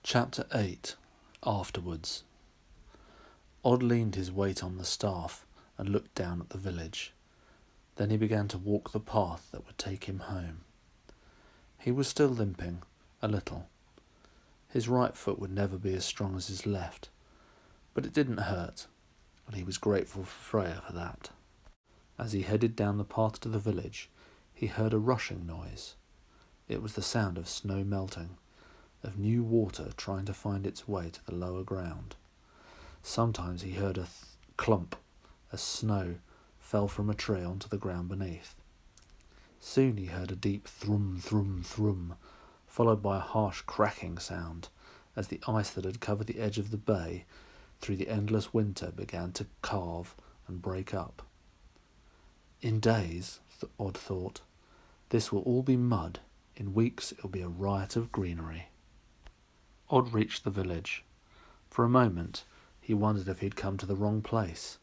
Chapter 8. Afterwards. Odd leaned his weight on the staff and looked down at the village. Then he began to walk the path that would take him home. He was still limping, a little. His right foot would never be as strong as his left, but it didn't hurt, and he was grateful for Freya for that. As he headed down the path to the village, he heard a rushing noise. It was the sound of snow melting, of new water trying to find its way to the lower ground. Sometimes he heard a clump as snow fell from a tree onto the ground beneath. Soon he heard a deep thrum, thrum, thrum, followed by a harsh cracking sound as the ice that had covered the edge of the bay through the endless winter began to calve and break up. In days, Odd thought, this will all be mud. In weeks it'll be a riot of greenery. Odd reached the village. For a moment he wondered if he'd come to the wrong place,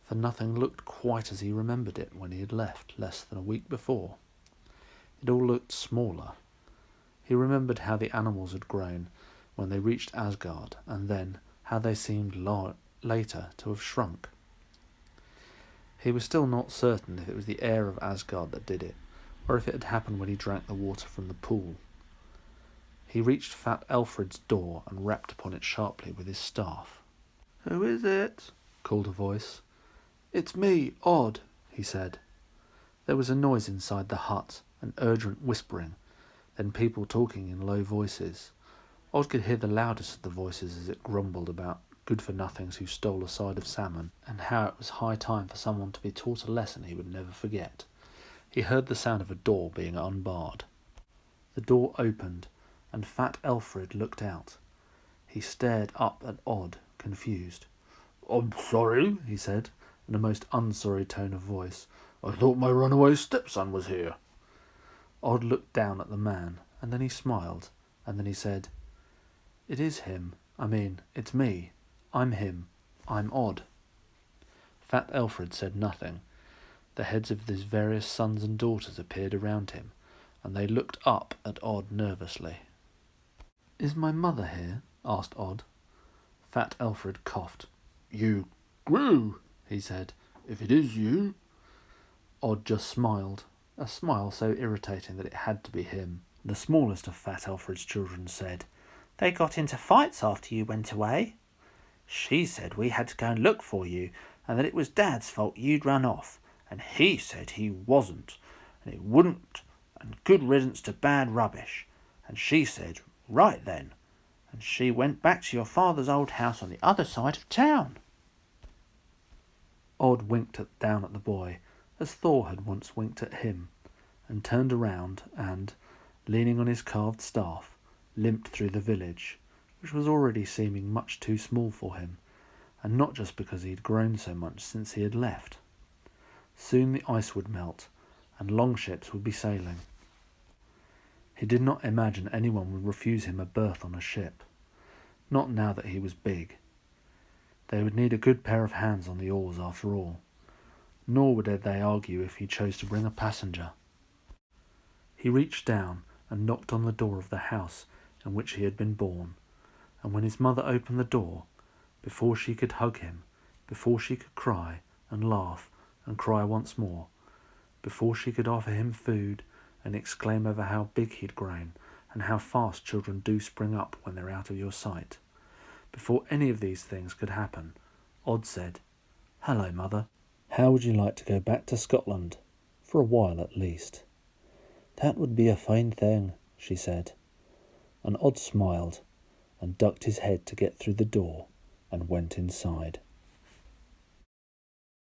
for nothing looked quite as he remembered it when he had left less than a week before. It all looked smaller. He remembered how the animals had grown when they reached Asgard, and then how they seemed later to have shrunk. He was still not certain if it was the air of Asgard that did it, or if it had happened when he drank the water from the pool. He reached Fat Elfred's door and rapped upon it sharply with his staff. "Who is it?" called a voice. "It's me, Odd," he said. There was a noise inside the hut, an urgent whispering, then people talking in low voices. Odd could hear the loudest of the voices as it grumbled about good-for-nothings who stole a side of salmon, and how it was high time for someone to be taught a lesson he would never forget. He heard the sound of a door being unbarred. The door opened, and Fat Elfred looked out. He stared up at Odd, confused. "I'm sorry," he said, in a most unsorry tone of voice. "I thought my runaway stepson was here." Odd looked down at the man, and then he smiled, and then he said, "It is him. It's me. I'm him. I'm Odd." Fat Elfred said nothing. The heads of his various sons and daughters appeared around him, and they looked up at Odd nervously. "Is my mother here?" asked Odd. Fat Elfred coughed. "You grew," he said, "if it is you." Odd just smiled, a smile so irritating that it had to be him. The smallest of Fat Elfred's children said, "They got into fights after you went away. She said we had to go and look for you, and that it was Dad's fault you'd run off, and he said he wasn't, and it wouldn't, and good riddance to bad rubbish. And she said, 'Right then,' and she went back to your father's old house on the other side of town." Odd winked down at the boy, as Thor had once winked at him, and turned around and, leaning on his carved staff, limped through the village, which was already seeming much too small for him, and not just because he had grown so much since he had left. Soon the ice would melt, and longships would be sailing. He did not imagine anyone would refuse him a berth on a ship, not now that he was big. They would need a good pair of hands on the oars after all, nor would they argue if he chose to bring a passenger. He reached down and knocked on the door of the house in which he had been born, and when his mother opened the door, before she could hug him, before she could cry and laugh and cry once more, before she could offer him food and exclaim over how big he'd grown and how fast children do spring up when they're out of your sight, before any of these things could happen, Odd said, "Hello, Mother. How would you like to go back to Scotland? For a while at least." "That would be a fine thing," she said. And Odd smiled and ducked his head to get through the door and went inside.